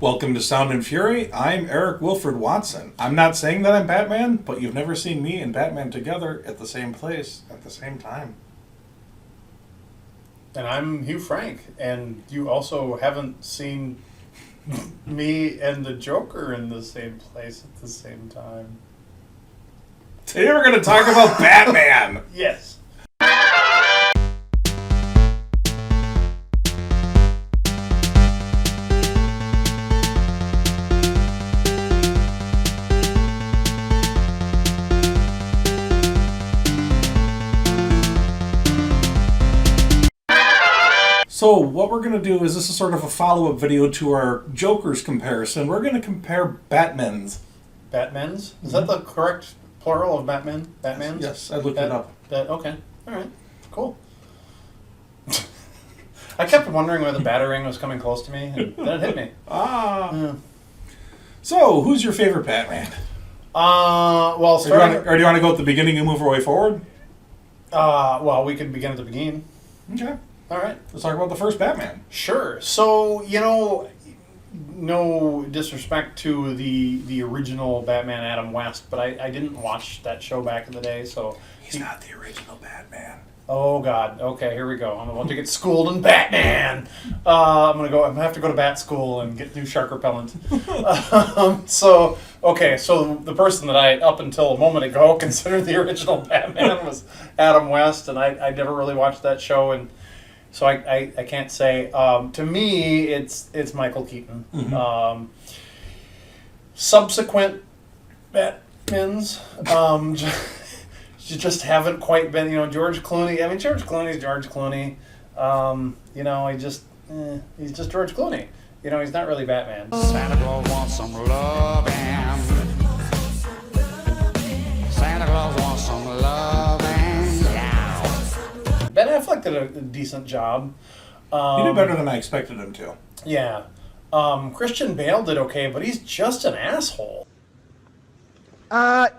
Welcome to Sound and Fury. I'm Eric Wilfred Watson. I'm not saying that I'm Batman, but you've never seen me and Batman together at the same place at the same time. And I'm Hugh Frank, and you also haven't seen me and the Joker in the same place at the same time. Today we're going to talk about Batman! Yes. So what we're going to do is, this is sort of a follow-up video to our Joker's comparison. We're going to compare Batmans. Batmans? Is that the correct plural of Batman? Batmans? Yes, I looked it up. Okay. All right. Cool. I kept wondering where the Batarang was coming close to me, and then it hit me. Yeah. So, who's your favorite Batman? Well, starting... Or do you want to go at the beginning and move our way forward? Well, we could begin at the beginning. Okay. All right. Let's talk about the first Batman. Sure. So, no disrespect to the original Batman, Adam West, but I didn't watch that show back in the day, so... He's not the original Batman. Oh, God. Okay, here we go. I'm about to get schooled in Batman. I'm gonna have to go to bat school and get new shark repellent. So the person that I, up until a moment ago, considered the original Batman was Adam West, and I never really watched that show, and so I can't say. To me, it's Michael Keaton. Mm-hmm. Subsequent Batmans, you just haven't quite been, George Clooney. I mean, George Clooney's George Clooney. He's just George Clooney. He's not really Batman. Santa Claus wants some loving. Santa Claus wants some loving. Yeah. Ben Affleck did a decent job. He did better than I expected him to. Yeah. Christian Bale did okay, but he's just an asshole.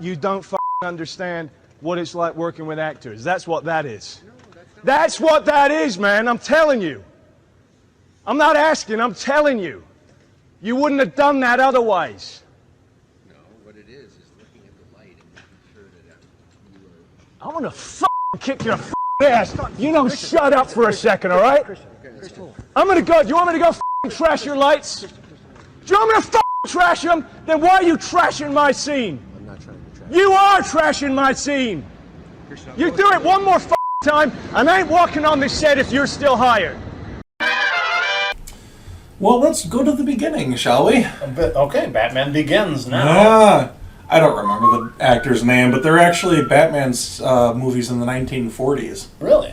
You don't understand what it's like working with actors. That's what that is. That's what that is, man. I'm telling you. I'm not asking, I'm telling you. You wouldn't have done that otherwise. No, what it is looking at the light and making sure that you are... I'm gonna kick your ass. Shut up for a second, all right? I'm gonna go. Do you want me to go trash your lights? Do you want me to trash them? Then why are you trashing my scene? I'm not trying to trash. You are trashing my scene. You do it one more time, and I ain't walking on this set if you're still hired. Well, let's go to the beginning, shall we? Okay, Batman Begins now. Yeah. I don't remember the actor's name, but they're actually Batman's movies in the 1940s. Really?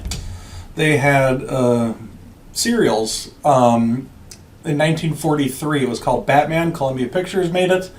They had serials. In 1943, it was called Batman. Columbia Pictures made it.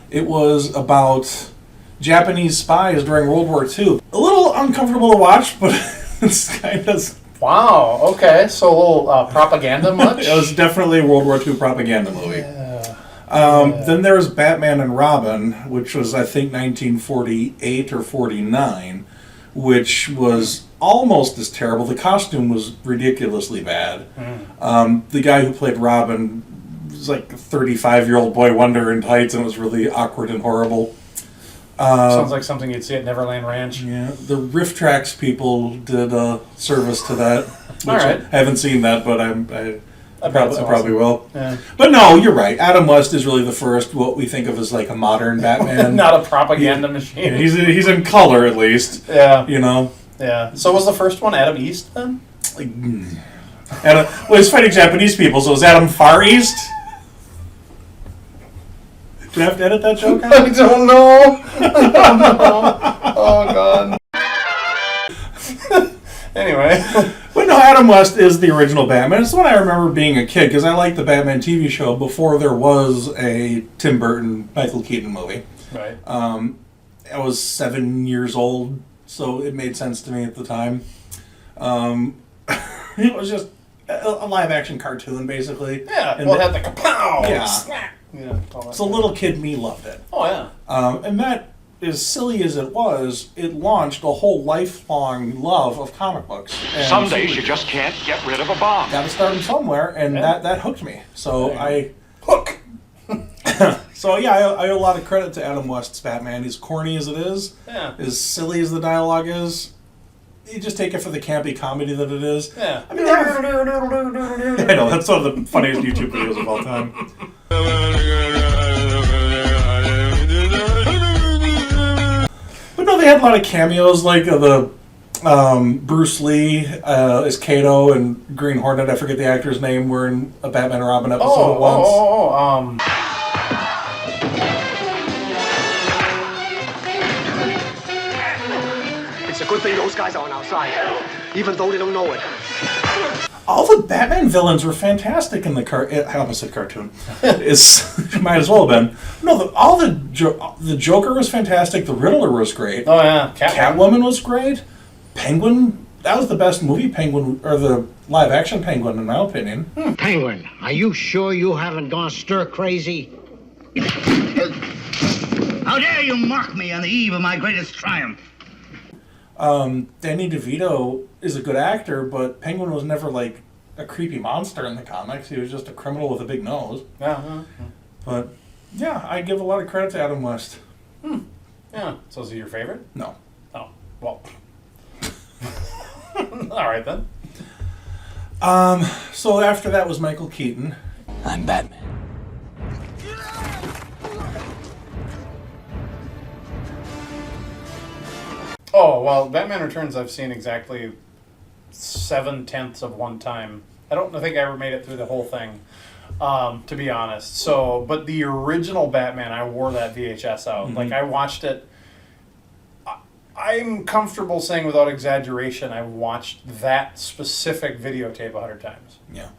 It was about Japanese spies during World War II. A little uncomfortable to watch, but it's kind of... Wow, okay. So a little propaganda much? It was definitely a World War II propaganda movie. Yeah. Then there was Batman and Robin, which was, I think, 1948 or 49, which was almost as terrible. The costume was ridiculously bad. The guy who played Robin was like a 35-year-old boy wonder in tights, and it was really awkward and horrible. Sounds like something you'd see at Neverland Ranch. Yeah, the Riff Tracks people did a service to that. Which All right. I haven't seen that, but I probably will. Yeah. But no, you're right. Adam West is really the first, what we think of as like a modern Batman. Not a propaganda machine. Yeah, he's in color, at least. Yeah. Yeah. So was the first one Adam East then? Adam, well, he's fighting Japanese people, so is Adam Far East? Do I have to edit that joke out? I don't know. Oh, God. Anyway. But no, Adam West is the original Batman. It's the one I remember being a kid, because I liked the Batman TV show before there was a Tim Burton, Michael Keaton movie. Right. I was 7 years old, so it made sense to me at the time. It was just a live-action cartoon, basically. Yeah, it had the kapow! Yeah. Snap! Yeah, So little kid me loved it. Oh, yeah. And that, as silly as it was, it launched a whole lifelong love of comic books. And some days you just can't get rid of a bomb. Got to start them somewhere, and Yeah. that hooked me. So Hook! So yeah, I owe a lot of credit to Adam West's Batman. He's corny as it is, Yeah. as silly as the dialogue is. You just take it for the campy comedy that it is. Yeah. I mean, I know that's one of the funniest YouTube videos of all time. But no, they had a lot of cameos, like the Bruce Lee as Kato and Green Hornet. I forget the actor's name. Were in a Batman and Robin episode once. It's a good thing those guys are on our side, even though they don't know it. All the Batman villains were fantastic in the I almost said cartoon. Might as well have been. No, the Joker was fantastic. The Riddler was great. Oh yeah, Catwoman was great. Penguin, that was the best movie Penguin, or the live action Penguin, in my opinion. Penguin, are you sure you haven't gone stir crazy? How dare you mock me on the eve of my greatest triumph? Danny DeVito is a good actor, but Penguin was never like a creepy monster in the comics. He was just a criminal with a big nose. Yeah. But yeah, I give a lot of credit to Adam West. Yeah. So is he your favorite? No. Oh, well. All right then. So after that was Michael Keaton. I'm Batman. Oh, well, Batman Returns I've seen exactly 7/10 of one time. I don't think I ever made it through the whole thing, to be honest. So, but the original Batman, I wore that VHS out. Like, I watched it. I'm comfortable saying without exaggeration, I watched that specific videotape 100 times. Yeah.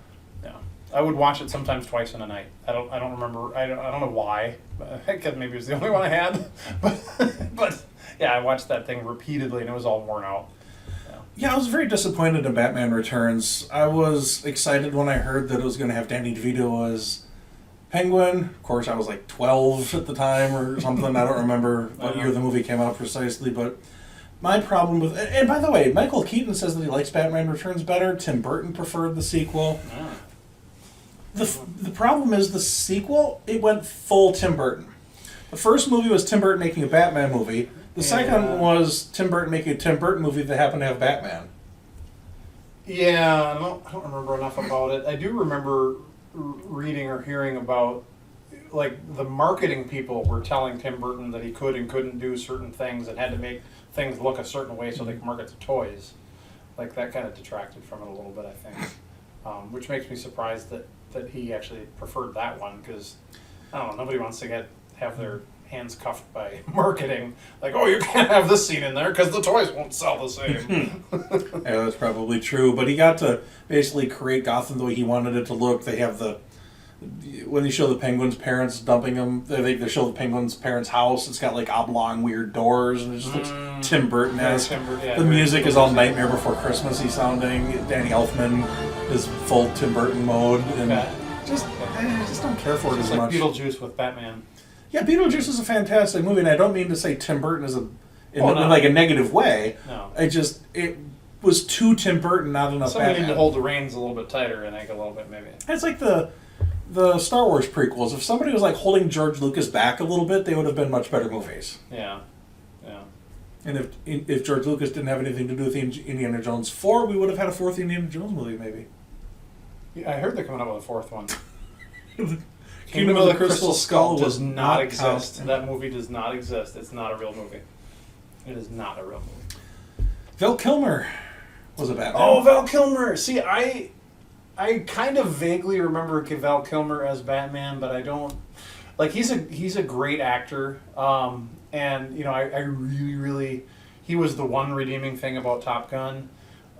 Yeah. I would watch it sometimes twice in a night. I don't remember. I don't know why. Because maybe it was the only one I had. But yeah, I watched that thing repeatedly and it was all worn out. Yeah, I was very disappointed in Batman Returns. I was excited when I heard that it was going to have Danny DeVito as Penguin. Of course, I was like 12 at the time or something. I don't remember what year the movie came out precisely, but my problem with... And by the way, Michael Keaton says that he likes Batman Returns better. Tim Burton preferred the sequel. The problem is the sequel, it went full Tim Burton. The first movie was Tim Burton making a Batman movie. The second was Tim Burton making a Tim Burton movie that happened to have Batman. Yeah, I don't remember enough about it. I do remember reading or hearing about, like, the marketing people were telling Tim Burton that he could and couldn't do certain things and had to make things look a certain way so they could market the toys. Like, that kind of detracted from it a little bit, I think. Which makes me surprised that he actually preferred that one, because, I don't know, nobody wants to have their hands cuffed by marketing. Like, oh, you can't have this scene in there because the toys won't sell the same. Yeah, that's probably true. But he got to basically create Gotham the way he wanted it to look. They have when they show the Penguin's parents dumping him, they show the Penguin's parents' house. It's got like oblong weird doors, and it just looks Tim Burton-esque. The music is all Nightmare Before Christmas-y sounding. Danny Elfman is full Tim Burton mode, and I just don't care for it as like much. Beetlejuice with Batman. Yeah, Beetlejuice is a fantastic movie, and I don't mean to say Tim Burton is in no. like a negative way. No. It was too Tim Burton, not enough Somebody Batman. need to hold the reins a little bit tighter, I think, a little bit, maybe. It's like the Star Wars prequels. If somebody was like holding George Lucas back a little bit, they would have been much better movies. Yeah. And if George Lucas didn't have anything to do with Indiana Jones 4, we would have had a fourth Indiana Jones movie, maybe. Yeah, I heard they're coming up with a fourth one. Kingdom of the Crystal Skull does not exist. count. That movie does not exist. It's not a real movie. It is not a real movie. Val Kilmer was a Batman. Oh, Val Kilmer! See, I kind of vaguely remember Val Kilmer as Batman, but I don't... Like, he's a great actor, and, you know, I really... He was the one redeeming thing about Top Gun,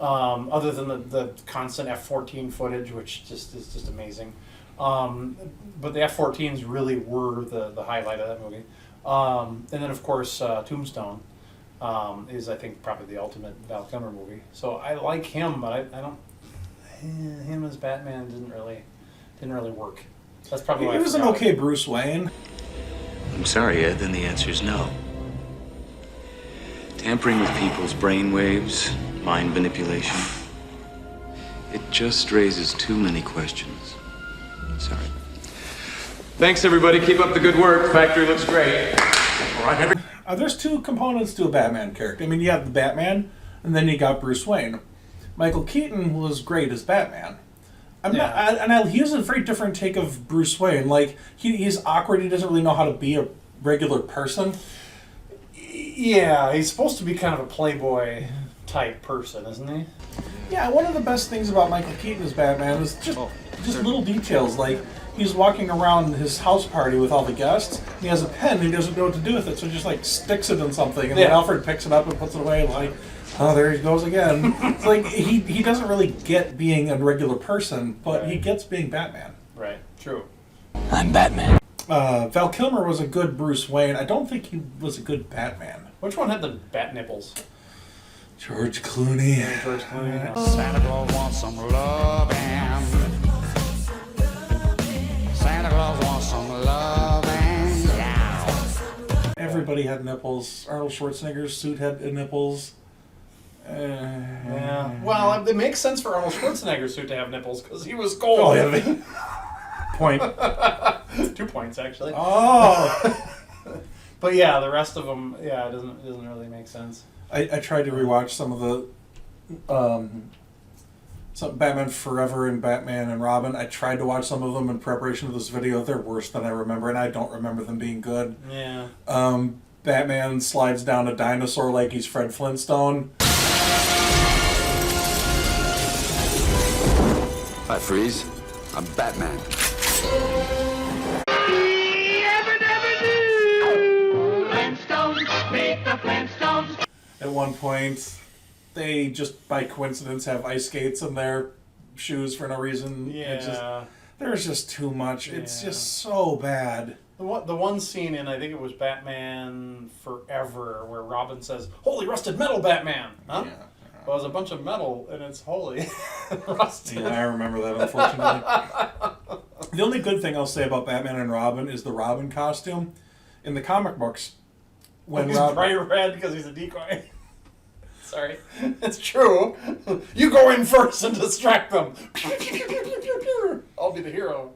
other than the constant F-14 footage, which is just amazing. But the F-14s really were the highlight of that movie. And then, of course, Tombstone is, I think, probably the ultimate Val Kilmer movie. So I like him, but I don't... Him as Batman didn't really work. That's probably why he was an okay Bruce Wayne. I'm sorry, Ed, then the answer is no. Tampering with people's brainwaves, mind manipulation. It just raises too many questions. Sorry. Thanks, everybody. Keep up the good work. Factory looks great. There's two components to a Batman character. I mean, you have the Batman, and then you got Bruce Wayne. Michael Keaton was great as Batman. He has a very different take of Bruce Wayne. Like, he's awkward. He doesn't really know how to be a regular person. Yeah, he's supposed to be kind of a playboy type person, isn't he? Yeah, one of the best things about Michael Keaton as Batman is just little details. Like, he's walking around his house party with all the guests. He has a pen. And he doesn't know what to do with it, so he just like sticks it in something, and then Alfred picks it up and puts it away. Like, oh, there he goes again. It's like he doesn't really get being a regular person, but he gets being Batman. Right. True. I'm Batman. Val Kilmer was a good Bruce Wayne. I don't think he was a good Batman. Which one had the bat nipples? George Clooney. George Clooney. Santa Claus wants some loving. Santa Claus wants some loving. Yeah. Everybody had nipples. Arnold Schwarzenegger's suit had nipples. Yeah. Well, it makes sense for Arnold Schwarzenegger's suit to have nipples because he was cold. Oh, yeah. Point. 2 points, actually. Oh. But yeah, the rest of them, it doesn't really make sense. I tried to rewatch some of the some Batman Forever and Batman and Robin. I tried to watch some of them in preparation for this video. They're worse than I remember, and I don't remember them being good. Yeah. Batman slides down a dinosaur like he's Fred Flintstone. Hi, Freeze. I'm Batman. At one point, they just by coincidence have ice skates in their shoes for no reason. Yeah. There's just too much. It's just so bad. The one scene in, I think it was Batman Forever, where Robin says, "Holy rusted metal, Batman!" Huh? Yeah. Well, there's a bunch of metal, and it's holy rusted. Yeah, I remember that, unfortunately. The only good thing I'll say about Batman and Robin is the Robin costume. In the comic books, when he's bright red because he's a decoy. Sorry. It's true. You go in first and distract them. I'll be the hero.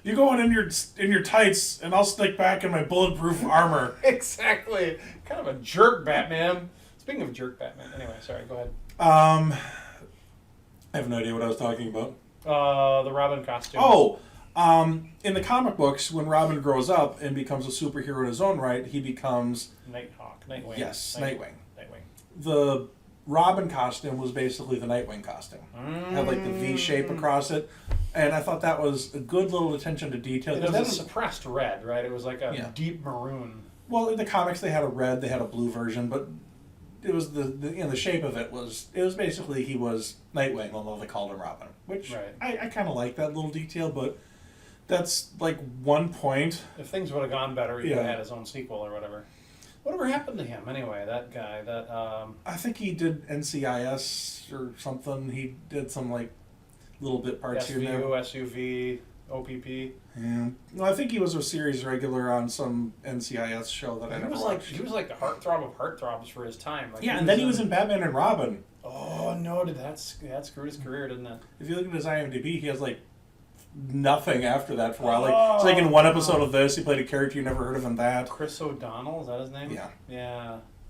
You go in your tights, and I'll stick back in my bulletproof armor. Exactly. Kind of a jerk, Batman. Speaking of jerk, Batman. Anyway, sorry. Go ahead. I have no idea what I was talking about. The Robin costume. Oh, in the comic books, when Robin grows up and becomes a superhero in his own right, he becomes Nightwing. Yes, Nightwing. The Robin costume was basically the Nightwing costume. Had like the V shape across it, and I thought that was a good little attention to detail. It was a suppressed red, right? It was like a deep maroon. Well, in the comics they had a red, they had a blue version, but it was the shape of it was basically he was Nightwing, although they called him Robin, which I kind of like that little detail, but that's like 1 point. If things would have gone better, he would have had his own sequel or whatever. Whatever happened to him anyway? That guy, I think he did NCIS or something. He did some like little bit parts here and there. SUV, OPP. Yeah. No, I think he was a series regular on some NCIS show that I never watched. He was like the heartthrob of heartthrobs for his time. Like, and then he was in Batman and Robin. Oh no! That screwed his career, didn't it? If you look at his IMDb, he has like nothing after that for a while. Like it's like in one episode of this, he played a character you never heard of in that. Chris O'Donnell, is that his name? Yeah.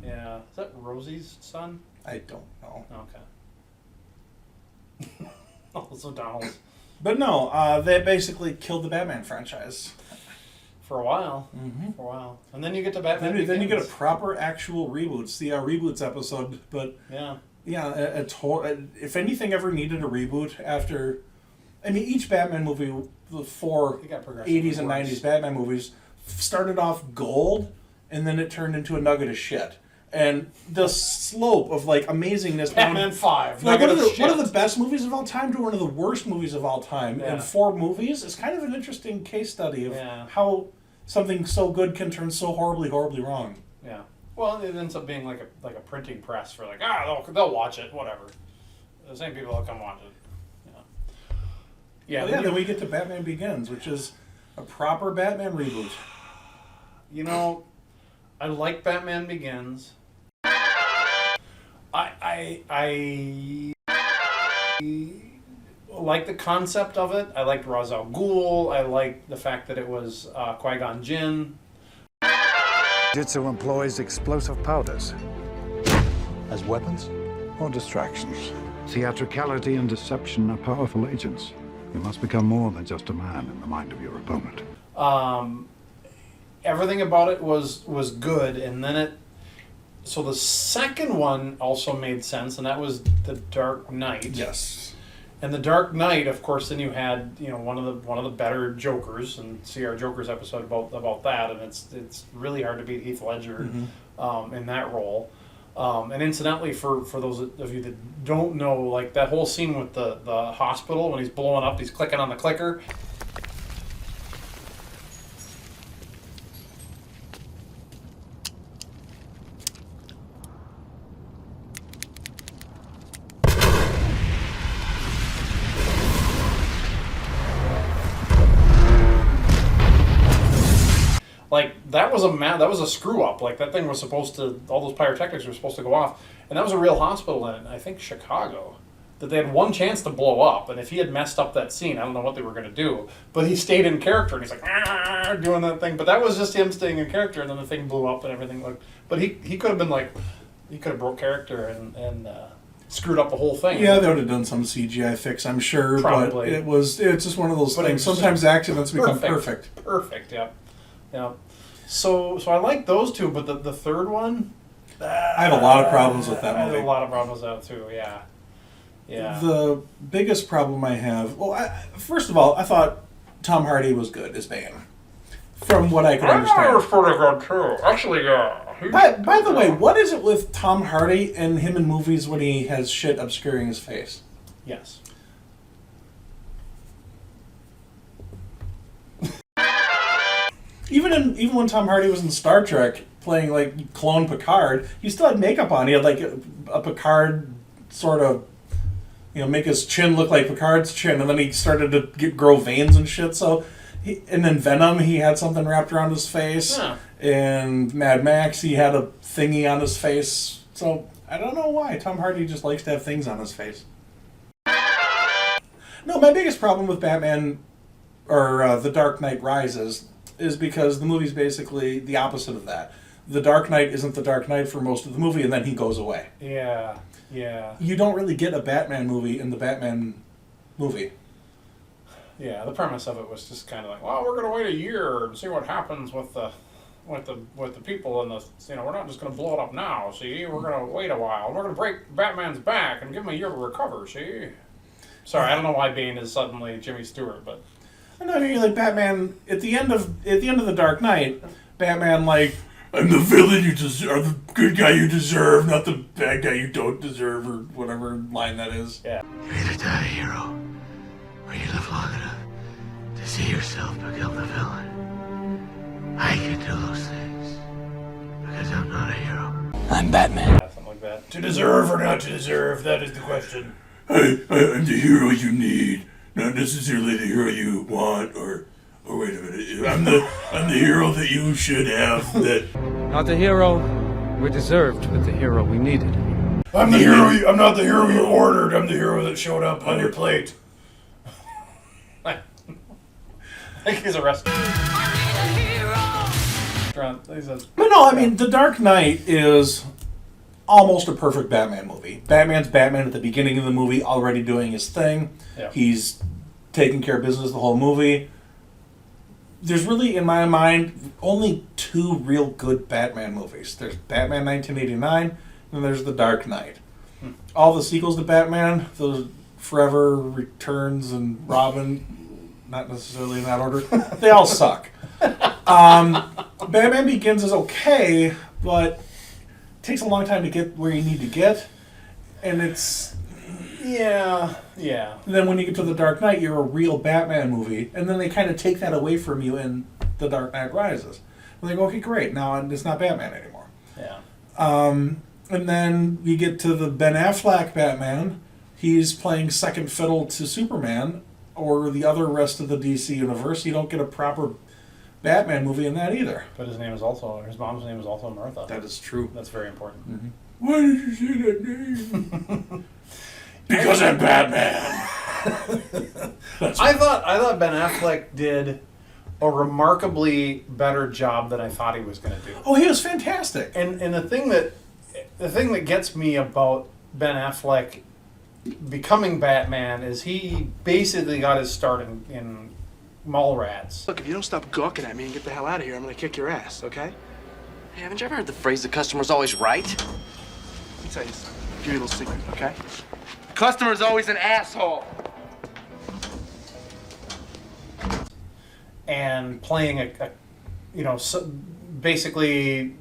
Yeah. Is that Rosie's son? I don't know. Okay. All those O'Donnells. But no, they basically killed the Batman franchise. For a while. Mm-hmm. For a while. And then you get to Batman Then you get a proper actual reboot. It's the Reboots episode, but if anything ever needed a reboot after... I mean, each Batman movie, the four 80s and 90s Batman movies, started off gold, and then it turned into a nugget of shit. And the slope of like amazingness. Batman 5. Like one of the best movies of all time to one of the worst movies of all time in 4 movies is kind of an interesting case study of how something so good can turn so horribly, horribly wrong. Yeah. Well, it ends up being like a printing press for like, they'll watch it, whatever. The same people will come watch it. Yeah, then we get to Batman Begins, which is a proper Batman reboot. You know, I like Batman Begins. like the concept of it. I liked Ra's al Ghul. I liked the fact that it was Qui-Gon Jinn. Jitsu employs explosive powders. As weapons? Or distractions? Theatricality and deception are powerful agents. You must become more than just a man in the mind of your opponent. Everything about it was good, and then so the second one also made sense, and that was The Dark Knight. Yes. And The Dark Knight, of course, then you had one of the better Jokers, and see our Jokers episode about that, and it's really hard to beat Heath Ledger in that role. And incidentally, for those of you that don't know, like that whole scene with the hospital when he's blowing up, he's clicking on the clicker. Like that was a screw up. Like that thing was supposed to, all those pyrotechnics were supposed to go off, and that was a real hospital in, I think, Chicago, that they had one chance to blow up, and if he had messed up that scene, I don't know what they were going to do. But he stayed in character, and he's like doing that thing. But that was just him staying in character, and then the thing blew up and everything. But he could have been like, he could have broke character and screwed up the whole thing. Yeah, they would have done some CGI fix, I'm sure. Probably. But it's just one of those things. Sometimes accidents become perfect. Perfect. Yeah. Yeah. So I like those two, but the third one, I have a lot of problems with that movie. I have a lot of problems with that too. Yeah. Yeah. The biggest problem I have, first of all, I thought Tom Hardy was good as Bane, from what I could understand. I thought it was pretty good too. Actually, yeah. By the way, what is it with Tom Hardy and him in movies when he has shit obscuring his face? Yes. Even when Tom Hardy was in Star Trek playing like clone Picard, he still had makeup on. He had like a Picard sort of, make his chin look like Picard's chin, and then he started to grow veins and shit. So, and then Venom, he had something wrapped around his face. Yeah. And Mad Max, he had a thingy on his face. So I don't know why Tom Hardy just likes to have things on his face. No, my biggest problem with Batman or The Dark Knight Rises is because the movie's basically the opposite of that. The Dark Knight isn't the Dark Knight for most of the movie, and then he goes away. Yeah, yeah. You don't really get a Batman movie in the Batman movie. Yeah, the premise of it was just kind of like, well, we're going to wait a year and see what happens with the people in the, we're not just going to blow it up now, see? We're going to wait a while. We're going to break Batman's back and give him a year to recover, see? Sorry, I don't know why Bane is suddenly Jimmy Stewart, but... I know, like Batman at the end of The Dark Knight, Batman like, I'm the villain you deserve, or the good guy you deserve, not the bad guy you don't deserve, or whatever line that is. Yeah. You either die a hero, or you live long enough to see yourself become the villain. I can do those things because I'm not a hero. I'm Batman. Yeah, something like that. To deserve or not to deserve, that is the question. I'm the hero you need. Not necessarily the hero you want, or wait a minute. I'm the hero that you should have. That not the hero we deserved, but the hero we needed. I'm the hero. I'm not the hero you ordered. I'm the hero that showed up on your plate. I think he's arrested. But no, I mean, The Dark Knight is almost a perfect Batman movie. Batman's Batman at the beginning of the movie, already doing his thing. Yeah. He's taking care of business the whole movie. There's really, in my mind, only two real good Batman movies. There's Batman 1989, and there's The Dark Knight. All the sequels to Batman, those Forever, Returns, and Robin, not necessarily in that order, they all suck. Batman Begins is okay, but takes a long time to get where you need to get, and it's yeah. And then when you get to The Dark Knight, you're a real Batman movie, and then they kind of take that away from you in The Dark Knight Rises. And they go, okay, great, now it's not Batman anymore. Yeah. And then you get to the Ben Affleck Batman. He's playing second fiddle to Superman or the other rest of the DC universe. You don't get a proper Batman movie in that either. But his mom's name is also Martha. That is true. That's very important. Mm-hmm. Why did you say that name? Because I'm Batman. I thought Ben Affleck did a remarkably better job than I thought he was going to do. Oh, he was fantastic. And the thing that gets me about Ben Affleck becoming Batman is he basically got his start in Mallrats. Look, if you don't stop gawking at me and get the hell out of here, I'm gonna kick your ass, okay? Hey, haven't you ever heard the phrase the customer's always right? Let me tell you something. Give you a little secret, okay? The customer's always an asshole. And playing basically,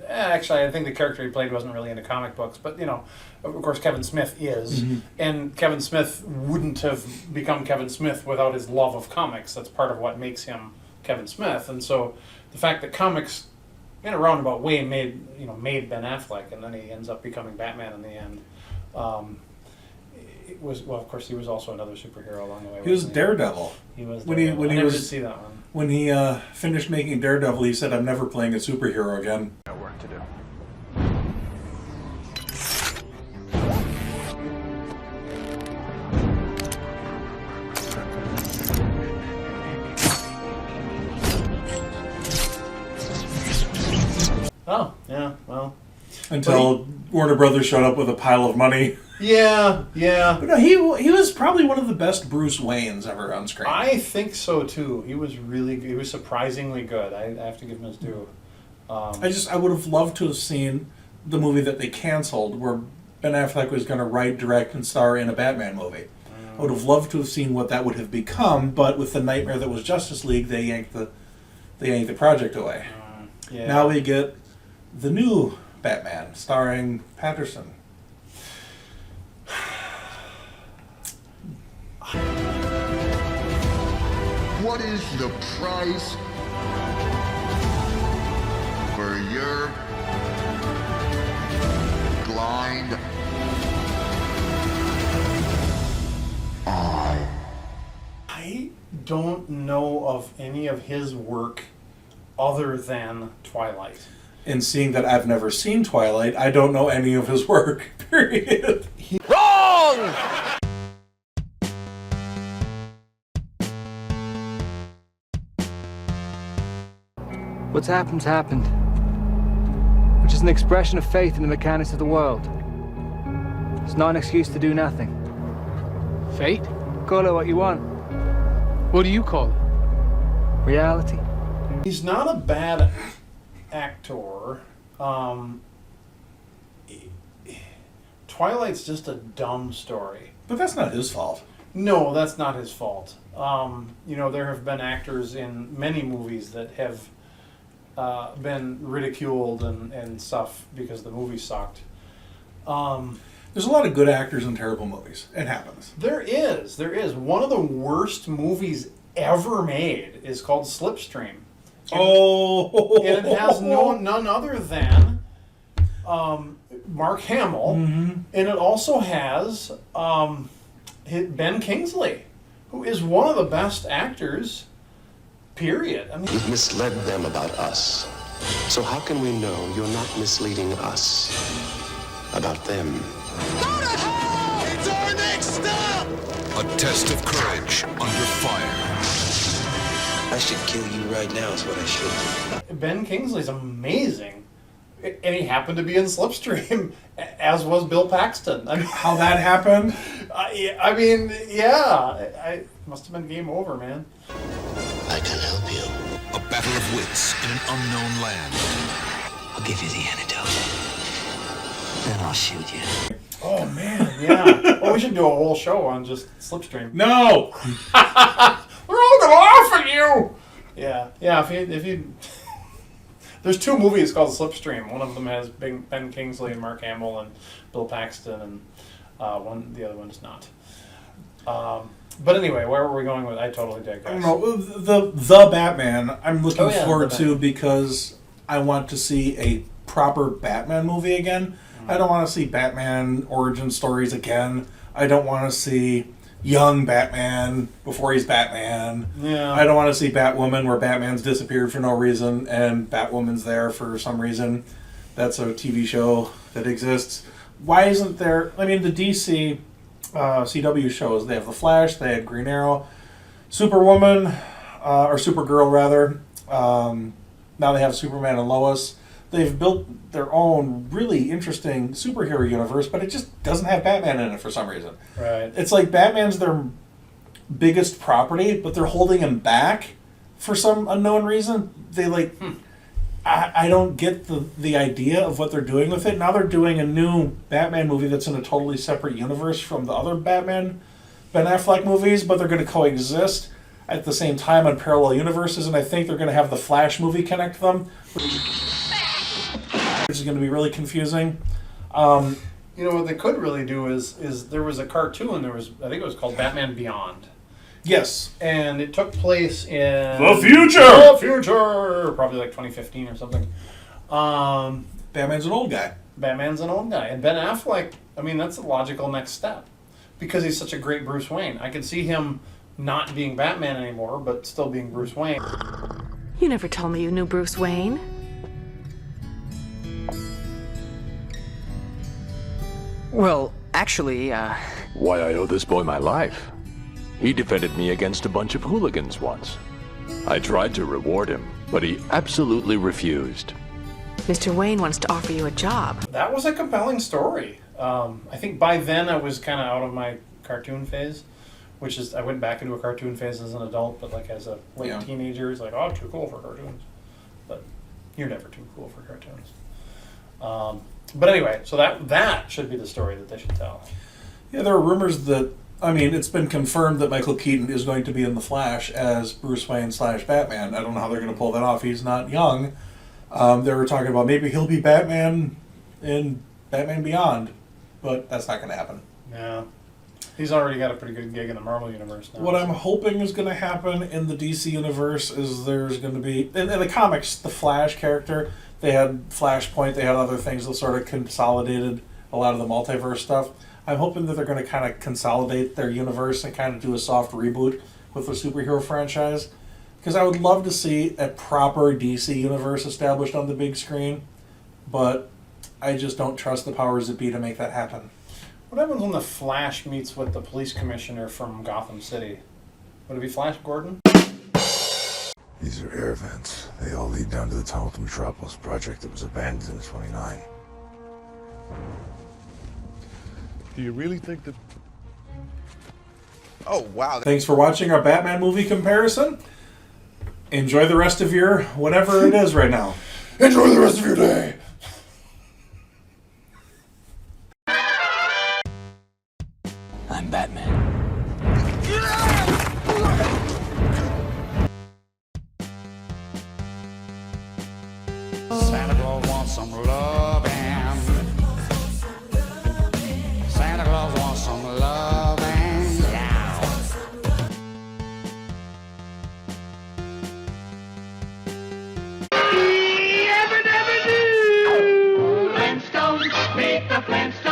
actually, I think the character he played wasn't really into comic books, but of course, Kevin Smith is, and Kevin Smith wouldn't have become Kevin Smith without his love of comics. That's part of what makes him Kevin Smith, and so the fact that comics, in a roundabout way, made Ben Affleck, and then he ends up becoming Batman in the end. It was, well, of course, he was also another superhero along the way. He was Daredevil. He was Daredevil. I never did see that one. When he finished making Daredevil, he said, "I'm never playing a superhero again." Got work to do. Oh, yeah, well. Until Warner Brothers showed up with a pile of money. Yeah. But no, he was probably one of the best Bruce Waynes ever on screen. I think so too. He was surprisingly good. I have to give him his due. I would have loved to have seen the movie that they canceled, where Ben Affleck was going to write, direct, and star in a Batman movie. I would have loved to have seen what that would have become, but with the nightmare that was Justice League, they yanked the project away. Yeah. Now we get the new Batman, starring Pattinson. What is the price for your blind eye? I don't know of any of his work other than Twilight. And seeing that I've never seen Twilight, I don't know any of his work, period. Wrong! What's happened's happened. Which is an expression of faith in the mechanics of the world. It's not an excuse to do nothing. Fate? Call it what you want. What do you call it? Reality. He's not a bad actor. Twilight's just a dumb story. But that's not his fault. No, that's not his fault. There have been actors in many movies that have been ridiculed and stuff because the movie sucked. There's a lot of good actors in terrible movies. It happens. There is. One of the worst movies ever made is called Slipstream. And it has none other than Mark Hamill, and it also has Ben Kingsley, who is one of the best actors, period. I mean, You've misled them about us. So how can we know you're not misleading us about them? Go to hell! It's our next stop! A test of courage under fire. I should kill you right now is what I should do. Ben Kingsley's amazing. And he happened to be in Slipstream, as was Bill Paxton. I mean, how that happened? It must have been game over, man. I can help you. A battle of wits in an unknown land. I'll give you the antidote. Then I'll shoot you. Oh, man, yeah. We should do a whole show on just Slipstream. No! We're all gonna laugh at you! Yeah. If you there's two movies called Slipstream. One of them has Ben Kingsley and Mark Hamill and Bill Paxton, and the other one is not. But anyway, where were we going with? I totally digress. I don't know. The Batman, I'm looking forward to because I want to see a proper Batman movie again. I don't want to see Batman origin stories again. I don't want to see young Batman before he's Batman. Yeah. I don't want to see Batwoman where Batman's disappeared for no reason and Batwoman's there for some reason. That's a TV show that exists. Why isn't there... I mean, the DC CW shows. They have The Flash, they had Green Arrow, Superwoman, or Supergirl rather. Now they have Superman and Lois. They've built their own really interesting superhero universe, but it just doesn't have Batman in it for some reason. Right. It's like Batman's their biggest property, but they're holding him back for some unknown reason. They like... I don't get the idea of what they're doing with it. Now they're doing a new Batman movie that's in a totally separate universe from the other Batman, Ben Affleck movies, but they're going to coexist at the same time on parallel universes, and I think they're going to have the Flash movie connect them, which is going to be really confusing. You know what they could really do is there was a cartoon. I think it was called Batman Beyond. Yes. And it took place in... The future! The future! Probably like 2015 or something. Batman's an old guy. Batman's an old guy. And Ben Affleck, I mean, that's the logical next step. Because he's such a great Bruce Wayne. I could see him not being Batman anymore, but still being Bruce Wayne. You never told me you knew Bruce Wayne. Well, actually, Why, I owe this boy my life. He defended me against a bunch of hooligans once. I tried to reward him, but he absolutely refused. Mr. Wayne wants to offer you a job. That was a compelling story. I think by then I was kind of out of my cartoon phase, which is I went back into a cartoon phase as an adult, but like as a late teenager, it's like, oh, too cool for cartoons. But you're never too cool for cartoons. But anyway, so that should be the story that they should tell. Yeah, there are rumors that, I mean, it's been confirmed that Michael Keaton is going to be in The Flash as Bruce Wayne / Batman. I don't know how they're going to pull that off. He's not young. They were talking about maybe he'll be Batman in Batman Beyond, but that's not going to happen. Yeah. He's already got a pretty good gig in the Marvel Universe now. What I'm hoping is going to happen in the DC Universe is there's going to be... In the comics, the Flash character, they had Flashpoint, they had other things that sort of consolidated a lot of the multiverse stuff. I'm hoping that they're going to kind of consolidate their universe and kind of do a soft reboot with the superhero franchise. Because I would love to see a proper DC universe established on the big screen, but I just don't trust the powers that be to make that happen. What happens when the Flash meets with the police commissioner from Gotham City? Would it be Flash Gordon? These are air vents. They all lead down to the tunnel to Metropolis project that was abandoned in '29. Do you really think that... Oh, wow. Thanks for watching our Batman movie comparison. Enjoy the rest of your whatever it is right now. Enjoy the rest of your day. I'm Batman. Santa Claus wants some loving. Santa Claus wants some loving. Yeah. Flintstones, meet the Flintstones.